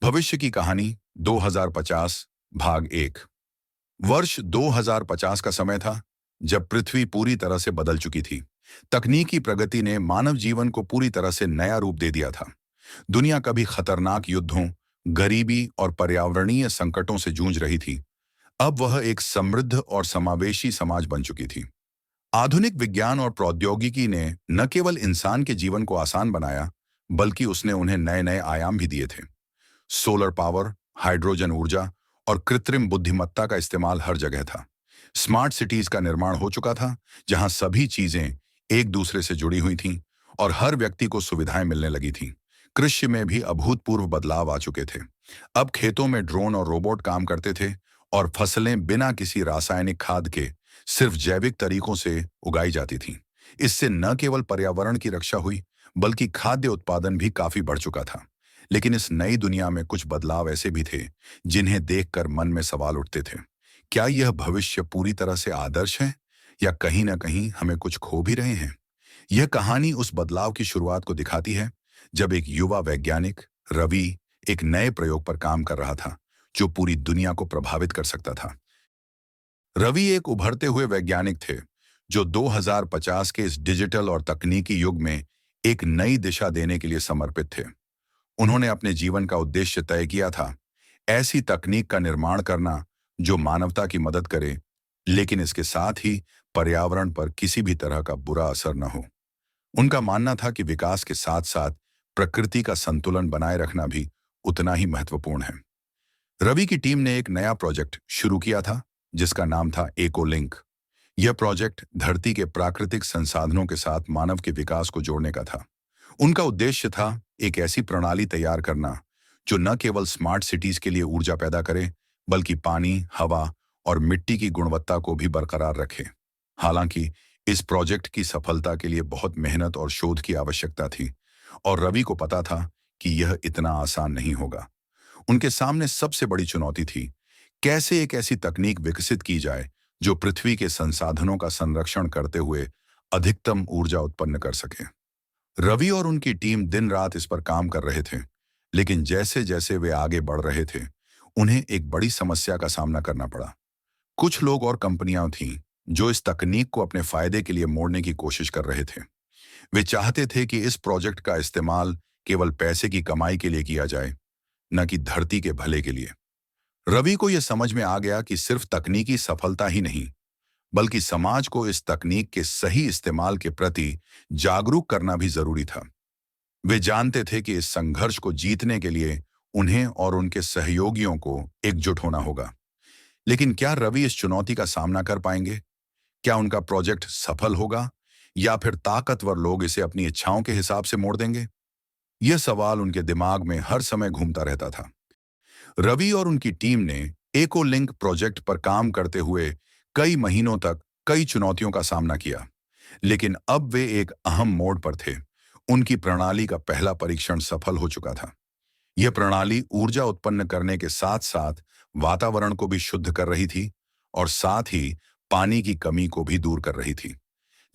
भविष्य की कहानी 2050 भाग 1। वर्ष 2050 का समय था जब पृथ्वी पूरी तरह से बदल चुकी थी। तकनीकी प्रगति ने मानव जीवन को पूरी तरह से नया रूप दे दिया था। दुनिया कभी खतरनाक युद्धों, गरीबी और पर्यावरणीय संकटों से जूझ रही थी। अब वह एक समृद्ध और समावेशी समाज बन चुकी थी। आधुनिक विज्ञान और प्रौद्योगिकी ने न केवल इंसान के जीवन को आसान बनाया, बल्कि उसने उन्हें नए नए आयाम भी दिए थे। सोलर पावर, हाइड्रोजन ऊर्जा और कृत्रिम बुद्धिमत्ता का इस्तेमाल हर जगह था। स्मार्ट सिटीज का निर्माण हो चुका था, जहां सभी चीजें एक दूसरे से जुड़ी हुई थीं और हर व्यक्ति को सुविधाएं मिलने लगी थीं। कृषि में भी अभूतपूर्व बदलाव आ चुके थे। अब खेतों में ड्रोन और रोबोट काम करते थे और फसलें बिना किसी रासायनिक खाद के सिर्फ जैविक तरीकों से उगाई जाती थीं। इससे न केवल पर्यावरण की रक्षा हुई, बल्कि खाद्य उत्पादन भी काफी बढ़ चुका था। लेकिन इस नई दुनिया में कुछ बदलाव ऐसे भी थे जिन्हें देखकर मन में सवाल उठते थे। क्या यह भविष्य पूरी तरह से आदर्श है, या कहीं ना कहीं हमें कुछ खो भी रहे हैं? यह कहानी उस बदलाव की शुरुआत को दिखाती है जब एक युवा वैज्ञानिक, रवि, एक नए प्रयोग पर काम कर रहा था जो पूरी दुनिया को प्रभावित कर सकता था। रवि एक उभरते हुए वैज्ञानिक थे जो 2050 के इस डिजिटल और तकनीकी युग में एक नई दिशा देने के लिए समर्पित थे। उन्होंने अपने जीवन का उद्देश्य तय किया था, ऐसी तकनीक का निर्माण करना जो मानवता की मदद करे, लेकिन इसके साथ ही पर्यावरण पर किसी भी तरह का बुरा असर न हो। उनका मानना था कि विकास के साथ साथ प्रकृति का संतुलन बनाए रखना भी उतना ही महत्वपूर्ण है। रवि की टीम ने एक नया प्रोजेक्ट शुरू किया था जिसका नाम था इकोलिंक। यह प्रोजेक्ट धरती के प्राकृतिक संसाधनों के साथ मानव के विकास को जोड़ने का था। उनका उद्देश्य था एक ऐसी प्रणाली तैयार करना जो न केवल स्मार्ट सिटीज के लिए ऊर्जा पैदा करे, बल्कि पानी, हवा और मिट्टी की गुणवत्ता को भी बरकरार रखे। हालांकि इस प्रोजेक्ट की सफलता के लिए बहुत मेहनत और शोध की आवश्यकता थी, और रवि को पता था कि यह इतना आसान नहीं होगा। उनके सामने सबसे बड़ी चुनौती थी, कैसे एक ऐसी तकनीक विकसित की जाए जो पृथ्वी के संसाधनों का संरक्षण करते हुए अधिकतम ऊर्जा उत्पन्न कर सके। रवि और उनकी टीम दिन रात इस पर काम कर रहे थे, लेकिन जैसे जैसे वे आगे बढ़ रहे थे, उन्हें एक बड़ी समस्या का सामना करना पड़ा। कुछ लोग और कंपनियां थीं जो इस तकनीक को अपने फायदे के लिए मोड़ने की कोशिश कर रहे थे। वे चाहते थे कि इस प्रोजेक्ट का इस्तेमाल केवल पैसे की कमाई के लिए किया जाए, न कि धरती के भले के लिए। रवि को यह समझ में आ गया कि सिर्फ तकनीकी सफलता ही नहीं, बल्कि समाज को इस तकनीक के सही इस्तेमाल के प्रति जागरूक करना भी जरूरी था। वे जानते थे कि इस संघर्ष को जीतने के लिए उन्हें और उनके सहयोगियों को एकजुट होना होगा। लेकिन क्या रवि इस चुनौती का सामना कर पाएंगे? क्या उनका प्रोजेक्ट सफल होगा, या फिर ताकतवर लोग इसे अपनी इच्छाओं के हिसाब से मोड़ देंगे? यह सवाल उनके दिमाग में हर समय घूमता रहता था। रवि और उनकी टीम ने इकोलिंक प्रोजेक्ट पर काम करते हुए कई महीनों तक कई चुनौतियों का सामना किया, लेकिन अब वे एक अहम मोड़ पर थे। उनकी प्रणाली का पहला परीक्षण सफल हो चुका था। यह प्रणाली ऊर्जा उत्पन्न करने के साथ साथ वातावरण को भी शुद्ध कर रही थी और साथ ही पानी की कमी को भी दूर कर रही थी।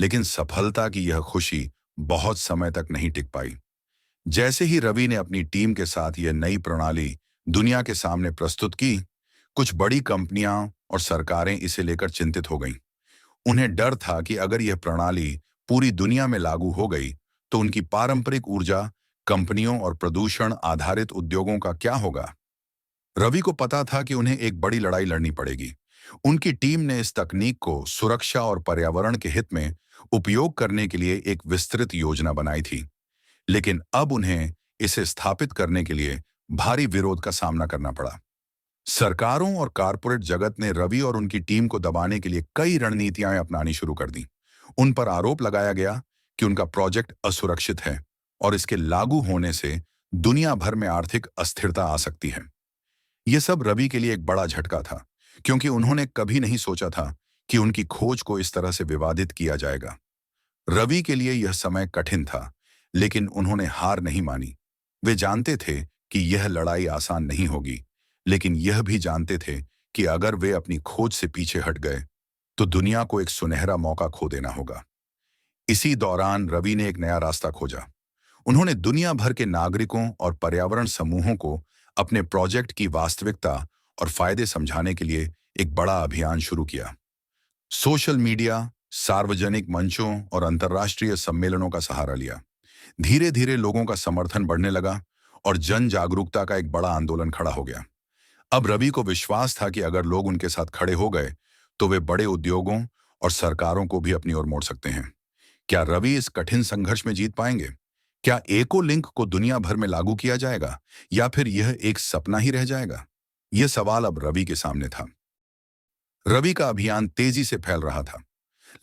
लेकिन सफलता की यह खुशी बहुत समय तक नहीं टिक पाई। जैसे ही रवि ने अपनी टीम के साथ यह नई प्रणाली दुनिया के सामने प्रस्तुत की, कुछ बड़ी कंपनियां और सरकारें इसे लेकर चिंतित हो गईं। उन्हें डर था कि अगर यह प्रणाली पूरी दुनिया में लागू हो गई तो उनकी पारंपरिक ऊर्जा कंपनियों और प्रदूषण आधारित उद्योगों का क्या होगा। रवि को पता था कि उन्हें एक बड़ी लड़ाई लड़नी पड़ेगी। उनकी टीम ने इस तकनीक को सुरक्षा और पर्यावरण के हित में उपयोग करने के लिए एक विस्तृत योजना बनाई थी, लेकिन अब उन्हें इसे स्थापित करने के लिए भारी विरोध का सामना करना पड़ा। सरकारों और कारपोरेट जगत ने रवि और उनकी टीम को दबाने के लिए कई रणनीतियां अपनानी शुरू कर दी। उन पर आरोप लगाया गया कि उनका प्रोजेक्ट असुरक्षित है और इसके लागू होने से दुनिया भर में आर्थिक अस्थिरता आ सकती है। यह सब रवि के लिए एक बड़ा झटका था, क्योंकि उन्होंने कभी नहीं सोचा था कि उनकी खोज को इस तरह से विवादित किया जाएगा। रवि के लिए यह समय कठिन था, लेकिन उन्होंने हार नहीं मानी। वे जानते थे कि यह लड़ाई आसान नहीं होगी, लेकिन यह भी जानते थे कि अगर वे अपनी खोज से पीछे हट गए तो दुनिया को एक सुनहरा मौका खो देना होगा। इसी दौरान रवि ने एक नया रास्ता खोजा। उन्होंने दुनिया भर के नागरिकों और पर्यावरण समूहों को अपने प्रोजेक्ट की वास्तविकता और फायदे समझाने के लिए एक बड़ा अभियान शुरू किया। सोशल मीडिया, सार्वजनिक मंचों और अंतर्राष्ट्रीय सम्मेलनों का सहारा लिया। धीरे धीरे लोगों का समर्थन बढ़ने लगा और जन जागरूकता का एक बड़ा आंदोलन खड़ा हो गया। अब रवि को विश्वास था कि अगर लोग उनके साथ खड़े हो गए तो वे बड़े उद्योगों और सरकारों को भी अपनी ओर मोड़ सकते हैं। क्या रवि इस कठिन संघर्ष में जीत पाएंगे? क्या एको लिंक को दुनिया भर में लागू किया जाएगा या फिर यह एक सपना ही रह जाएगा? यह सवाल अब रवि के सामने था। रवि का अभियान तेजी से फैल रहा था।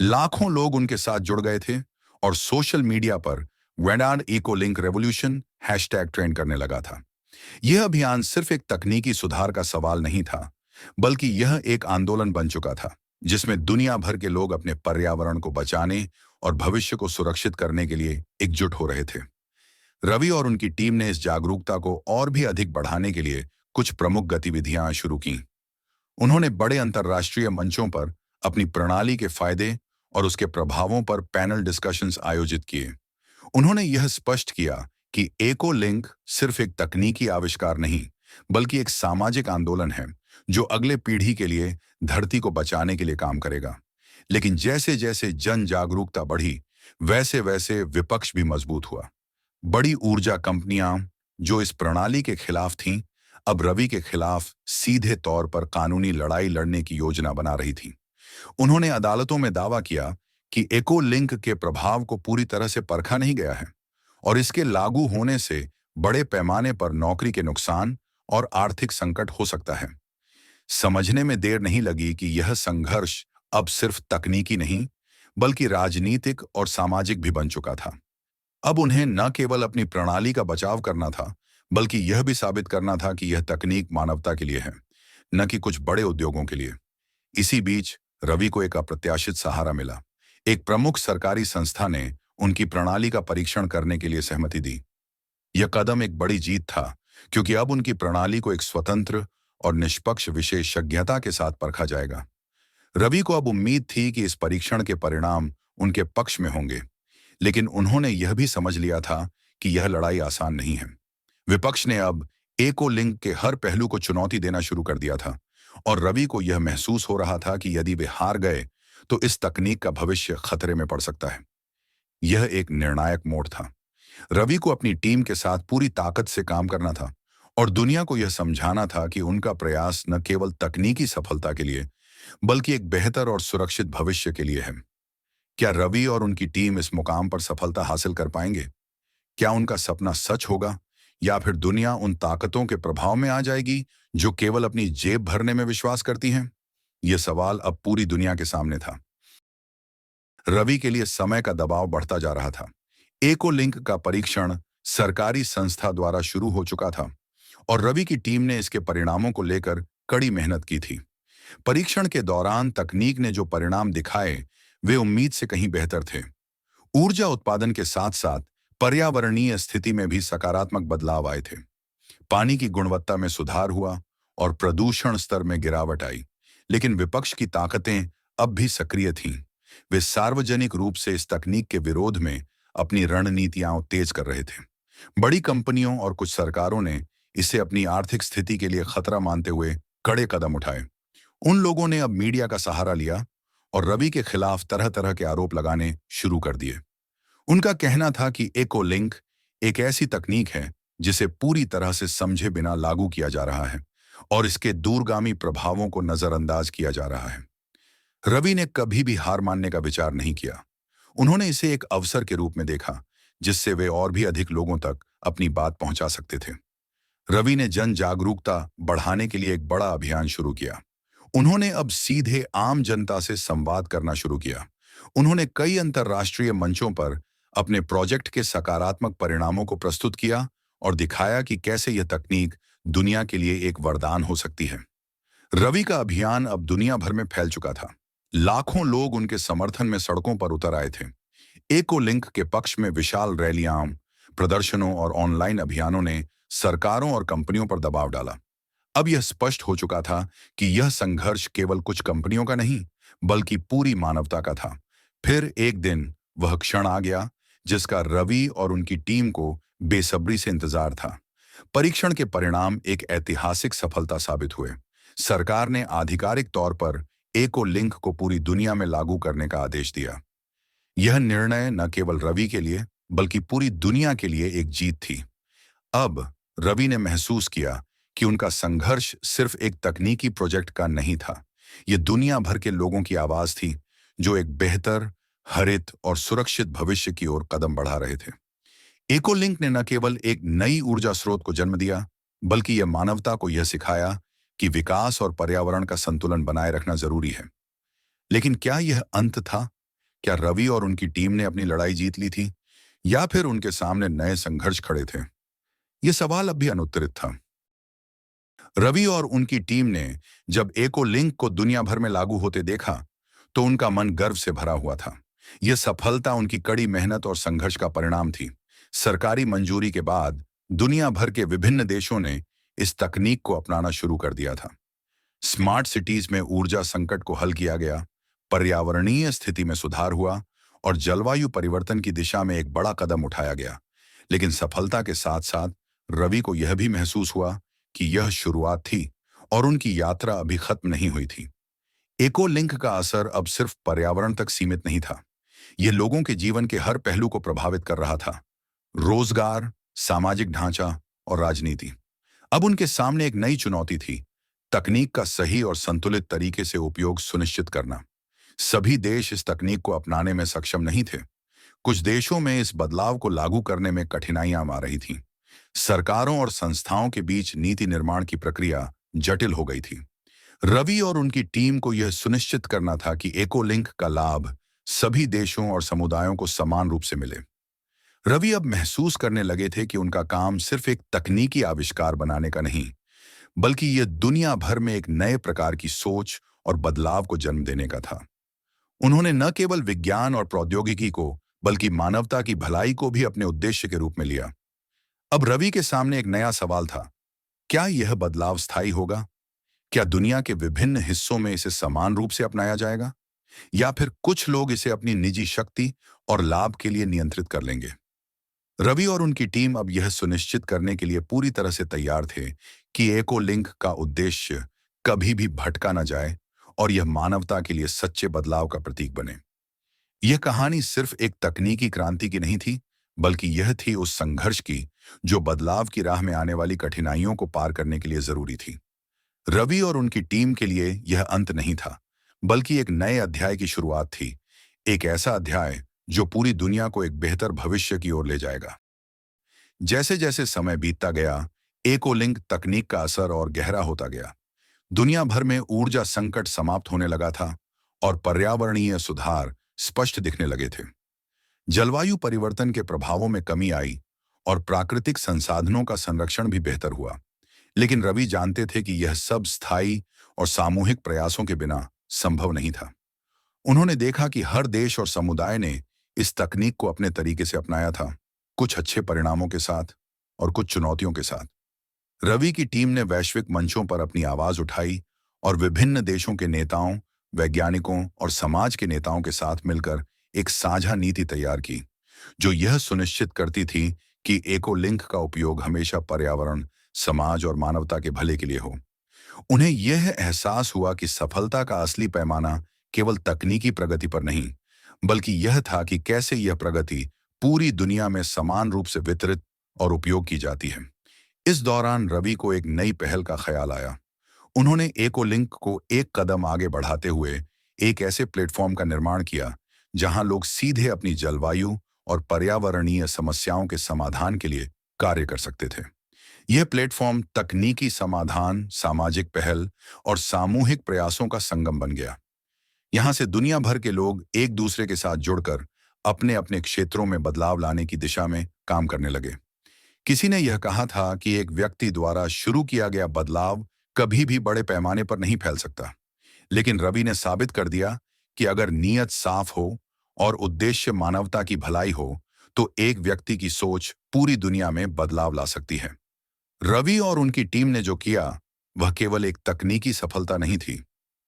लाखों लोग उनके साथ जुड़ गए थे और सोशल मीडिया पर Vedan echo link revolution hashtag trend करने लगा था। यह अभियान सिर्फ एक तकनीकी सुधार का सवाल नहीं था, बल्कि यह एक आंदोलन बन चुका था जिसमें दुनिया भर के लोग अपने पर्यावरण को बचाने और भविष्य को सुरक्षित करने के लिए एकजुट हो रहे थे। रवि और उनकी टीम ने इस जागरूकता को और भी अधिक बढ़ाने के लिए कुछ प्रमुख गतिविधियां शुरू की। उन्होंने बड़े अंतर्राष्ट्रीय मंचों पर अपनी प्रणाली के फायदे और उसके प्रभावों पर पैनल डिस्कशंस आयोजित किए। उन्होंने यह स्पष्ट किया कि एको लिंक सिर्फ एक तकनीकी आविष्कार नहीं, बल्कि एक सामाजिक आंदोलन है जो अगले पीढ़ी के लिए धरती को बचाने के लिए काम करेगा। लेकिन जैसे जैसे जन जागरूकता बढ़ी, वैसे वैसे विपक्ष भी मजबूत हुआ। बड़ी ऊर्जा कंपनियां जो इस प्रणाली के खिलाफ थीं, अब रवि के खिलाफ सीधे तौर पर कानूनी लड़ाई लड़ने की योजना बना रही थीं। उन्होंने अदालतों में दावा किया कि एको लिंक के प्रभाव को पूरी तरह से परखा नहीं गया है और इसके लागू होने से बड़े पैमाने पर नौकरी के नुकसान और आर्थिक संकट हो सकता है। समझने में देर नहीं लगी कि यह संघर्ष अब सिर्फ तकनीकी नहीं, बल्कि राजनीतिक और सामाजिक भी बन चुका था। अब उन्हें न केवल अपनी प्रणाली का बचाव करना था, बल्कि यह भी साबित करना था कि यह तकनीक मानवता के लिए है, न कि कुछ बड़े उद्योगों के लिए। इसी बीच रवि को एक अप्रत्याशित सहारा मिला। एक प्रमुख सरकारी संस्था ने उनकी प्रणाली का परीक्षण करने के लिए सहमति दी। यह कदम एक बड़ी जीत था, क्योंकि अब उनकी प्रणाली को एक स्वतंत्र और निष्पक्ष विशेषज्ञता के साथ परखा जाएगा। रवि को अब उम्मीद थी कि इस परीक्षण के परिणाम उनके पक्ष में होंगे, लेकिन उन्होंने यह भी समझ लिया था कि यह लड़ाई आसान नहीं है। विपक्ष ने अब एको लिंक के हर पहलू को चुनौती देना शुरू कर दिया था और रवि को यह महसूस हो रहा था कि यदि वे हार गए तो इस तकनीक का भविष्य खतरे में पड़ सकता है। यह एक निर्णायक मोड़ था। रवि को अपनी टीम के साथ पूरी ताकत से काम करना था और दुनिया को यह समझाना था कि उनका प्रयास न केवल तकनीकी सफलता के लिए, बल्कि एक बेहतर और सुरक्षित भविष्य के लिए है। क्या रवि और उनकी टीम इस मुकाम पर सफलता हासिल कर पाएंगे? क्या उनका सपना सच होगा या फिर दुनिया उन ताकतों के प्रभाव में आ जाएगी जो केवल अपनी जेब भरने में विश्वास करती हैं? यह सवाल अब पूरी दुनिया के सामने था। रवि के लिए समय का दबाव बढ़ता जा रहा था। एको लिंक का परीक्षण सरकारी संस्था द्वारा शुरू हो चुका था और रवि की टीम ने इसके परिणामों को लेकर कड़ी मेहनत की थी। परीक्षण के दौरान तकनीक ने जो परिणाम दिखाए, वे उम्मीद से कहीं बेहतर थे। ऊर्जा उत्पादन के साथ साथ पर्यावरणीय स्थिति में भी सकारात्मक बदलाव आए थे। पानी की गुणवत्ता में सुधार हुआ और प्रदूषण स्तर में गिरावट आई। लेकिन विपक्ष की ताकतें अब भी सक्रिय थीं। वे सार्वजनिक रूप से इस तकनीक के विरोध में अपनी रणनीतियां तेज कर रहे थे। बड़ी कंपनियों और कुछ सरकारों ने इसे अपनी आर्थिक स्थिति के लिए खतरा मानते हुए कड़े कदम उठाए। उन लोगों ने अब मीडिया का सहारा लिया और रवि के खिलाफ तरह तरह के आरोप लगाने शुरू कर दिए। उनका कहना था कि एको लिंक एक ऐसी तकनीक है जिसे पूरी तरह से समझे बिना लागू किया जा रहा है और इसके दूरगामी प्रभावों को नजरअंदाज किया जा रहा है। रवि ने कभी भी हार मानने का विचार नहीं किया। उन्होंने इसे एक अवसर के रूप में देखा जिससे वे और भी अधिक लोगों तक अपनी बात पहुंचा सकते थे। रवि ने जन जागरूकता बढ़ाने के लिए एक बड़ा अभियान शुरू किया। उन्होंने अब सीधे आम जनता से संवाद करना शुरू किया। उन्होंने कई अंतर्राष्ट्रीय मंचों पर अपने प्रोजेक्ट के सकारात्मक परिणामों को प्रस्तुत किया और दिखाया कि कैसे यह तकनीक दुनिया के लिए एक वरदान हो सकती है। रवि का अभियान अब दुनिया भर में फैल चुका था। लाखों लोग उनके समर्थन में सड़कों पर उतर आए थे। एको लिंक के पक्ष में विशाल रैलियां, प्रदर्शनों और ऑनलाइन अभियानों ने सरकारों और कंपनियों पर दबाव डाला। अब यह स्पष्ट हो चुका था कि यह संघर्ष केवल कुछ कंपनियों का नहीं, बल्कि पूरी मानवता का था। फिर एक दिन वह क्षण आ गया जिसका रवि और उनकी टीम को बेसब्री से इंतजार था। परीक्षण के परिणाम एक ऐतिहासिक सफलता साबित हुए। सरकार ने आधिकारिक तौर पर एको लिंक को पूरी दुनिया में लागू करने का आदेश दिया। यह निर्णय न केवल रवि के लिए बल्कि पूरी दुनिया के लिए एक जीत थी। अब रवि ने महसूस किया कि उनका संघर्ष सिर्फ एक तकनीकी प्रोजेक्ट का नहीं था। यह दुनिया भर के लोगों की आवाज थी जो एक बेहतर, हरित और सुरक्षित भविष्य की ओर कदम बढ़ा रहे थे। इकोलिंक ने न केवल एक नई ऊर्जा स्रोत को जन्म दिया, बल्कि यह मानवता को यह सिखाया कि विकास और पर्यावरण का संतुलन बनाए रखना जरूरी है। लेकिन क्या यह अंत था? क्या रवि और उनकी टीम ने अपनी लड़ाई जीत ली थी, या फिर उनके सामने नए संघर्ष खड़े थे? यह सवाल अब भी अनुत्तरित था। रवि और उनकी टीम ने जब इकोलिंक को दुनिया भर में लागू होते देखा, तो उनका मन गर्व से भरा हुआ था। यह सफलता उनकी कड़ी मेहनत और संघर्ष का परिणाम थी। सरकारी मंजूरी के बाद दुनिया भर के विभिन्न देशों ने इस तकनीक को अपनाना शुरू कर दिया था। स्मार्ट सिटीज में ऊर्जा संकट को हल किया गया, पर्यावरणीय स्थिति में सुधार हुआ और जलवायु परिवर्तन की दिशा में एक बड़ा कदम उठाया गया। लेकिन सफलता के साथ साथ रवि को यह भी महसूस हुआ कि यह शुरुआत थी और उनकी यात्रा अभी खत्म नहीं हुई थी। इकोलिंक का असर अब सिर्फ पर्यावरण तक सीमित नहीं था, यह लोगों के जीवन के हर पहलू को प्रभावित कर रहा था। रोजगार, सामाजिक ढांचा और राजनीति। अब उनके सामने एक नई चुनौती थी, तकनीक का सही और संतुलित तरीके से उपयोग सुनिश्चित करना। सभी देश इस तकनीक को अपनाने में सक्षम नहीं थे। कुछ देशों में इस बदलाव को लागू करने में कठिनाइयां आ रही थीं। सरकारों और संस्थाओं के बीच नीति निर्माण की प्रक्रिया जटिल हो गई थी। रवि और उनकी टीम को यह सुनिश्चित करना था कि इकोलिंक का लाभ सभी देशों और समुदायों को समान रूप से मिले। रवि अब महसूस करने लगे थे कि उनका काम सिर्फ एक तकनीकी आविष्कार बनाने का नहीं, बल्कि यह दुनिया भर में एक नए प्रकार की सोच और बदलाव को जन्म देने का था। उन्होंने न केवल विज्ञान और प्रौद्योगिकी को, बल्कि मानवता की भलाई को भी अपने उद्देश्य के रूप में लिया। अब रवि के सामने एक नया सवाल था, क्या यह बदलाव स्थायी होगा? क्या दुनिया के विभिन्न हिस्सों में इसे समान रूप से अपनाया जाएगा, या फिर कुछ लोग इसे अपनी निजी शक्ति और लाभ के लिए नियंत्रित कर लेंगे? रवि और उनकी टीम अब यह सुनिश्चित करने के लिए पूरी तरह से तैयार थे कि इकोलिंक का उद्देश्य कभी भी भटका न जाए और यह मानवता के लिए सच्चे बदलाव का प्रतीक बने। यह कहानी सिर्फ एक तकनीकी क्रांति की नहीं थी, बल्कि यह थी उस संघर्ष की जो बदलाव की राह में आने वाली कठिनाइयों को पार करने के लिए जरूरी थी। रवि और उनकी टीम के लिए यह अंत नहीं था, बल्कि एक नए अध्याय की शुरुआत थी। एक ऐसा अध्याय जो पूरी दुनिया को एक बेहतर भविष्य की ओर ले जाएगा। जैसे जैसे समय बीतता गया, इकोलिंक तकनीक का असर और गहरा होता गया। दुनिया भर में ऊर्जा संकट समाप्त होने लगा था और पर्यावरणीय सुधार स्पष्ट दिखने लगे थे। जलवायु परिवर्तन के प्रभावों में कमी आई और प्राकृतिक संसाधनों का संरक्षण भी बेहतर हुआ। लेकिन रवि जानते थे कि यह सब स्थायी और सामूहिक प्रयासों के बिना संभव नहीं था। उन्होंने देखा कि हर देश और समुदाय ने इस तकनीक को अपने तरीके से अपनाया था, कुछ अच्छे परिणामों के साथ और कुछ चुनौतियों के साथ। रवि की टीम ने वैश्विक मंचों पर अपनी आवाज उठाई और विभिन्न देशों के नेताओं, वैज्ञानिकों और समाज के नेताओं के साथ मिलकर एक साझा नीति तैयार की, जो यह सुनिश्चित करती थी कि इकोलिंक का उपयोग हमेशा पर्यावरण, समाज और मानवता के भले के लिए हो। उन्हें यह एहसास हुआ कि सफलता का असली पैमाना केवल तकनीकी प्रगति पर नहीं, बल्कि यह था कि कैसे यह प्रगति पूरी दुनिया में समान रूप से वितरित और उपयोग की जाती है। इस दौरान रवि को एक नई पहल का ख्याल आया। उन्होंने इकोलिंक को एक कदम आगे बढ़ाते हुए एक ऐसे प्लेटफॉर्म का निर्माण किया जहां लोग सीधे अपनी जलवायु और पर्यावरणीय समस्याओं के समाधान के लिए कार्य कर सकते थे। यह प्लेटफॉर्म तकनीकी समाधान, सामाजिक पहल और सामूहिक प्रयासों का संगम बन गया। यहां से दुनिया भर के लोग एक दूसरे के साथ जुड़कर अपने अपने क्षेत्रों में बदलाव लाने की दिशा में काम करने लगे। किसी ने यह कहा था कि एक व्यक्ति द्वारा शुरू किया गया बदलाव कभी भी बड़े पैमाने पर नहीं फैल सकता, लेकिन रवि ने साबित कर दिया कि अगर नीयत साफ हो और उद्देश्य मानवता की भलाई हो, तो एक व्यक्ति की सोच पूरी दुनिया में बदलाव ला सकती है। रवि और उनकी टीम ने जो किया, वह केवल एक तकनीकी सफलता नहीं थी,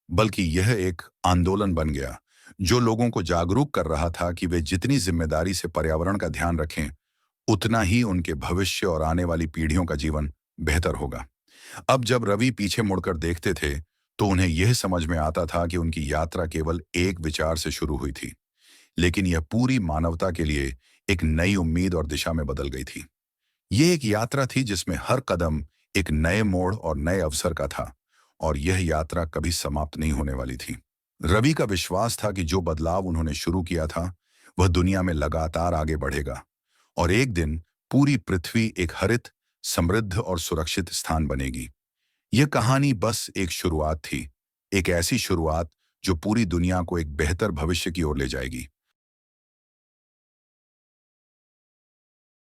बल्कि यह एक आंदोलन बन गया जो लोगों को जागरूक कर रहा था कि वे जितनी जिम्मेदारी से पर्यावरण का ध्यान रखें, उतना ही उनके भविष्य और आने वाली पीढ़ियों का जीवन बेहतर होगा। अब जब रवि पीछे मुड़कर देखते थे, तो उन्हें यह समझ में आता था कि उनकी यात्रा केवल एक विचार से शुरू हुई थी, लेकिन यह पूरी मानवता के लिए एक नई उम्मीद और दिशा में बदल गई थी। ये एक यात्रा थी जिसमें हर कदम एक नए मोड़ और नए अवसर का था, और यह यात्रा कभी समाप्त नहीं होने वाली थी। रवि का विश्वास था कि जो बदलाव उन्होंने शुरू किया था, वह दुनिया में लगातार आगे बढ़ेगा, और एक दिन पूरी पृथ्वी एक हरित, समृद्ध और सुरक्षित स्थान बनेगी। यह कहानी बस एक शुरुआत थी, एक ऐसी शुरुआत जो पूरी दुनिया को एक बेहतर भविष्य की ओर ले जाएगी।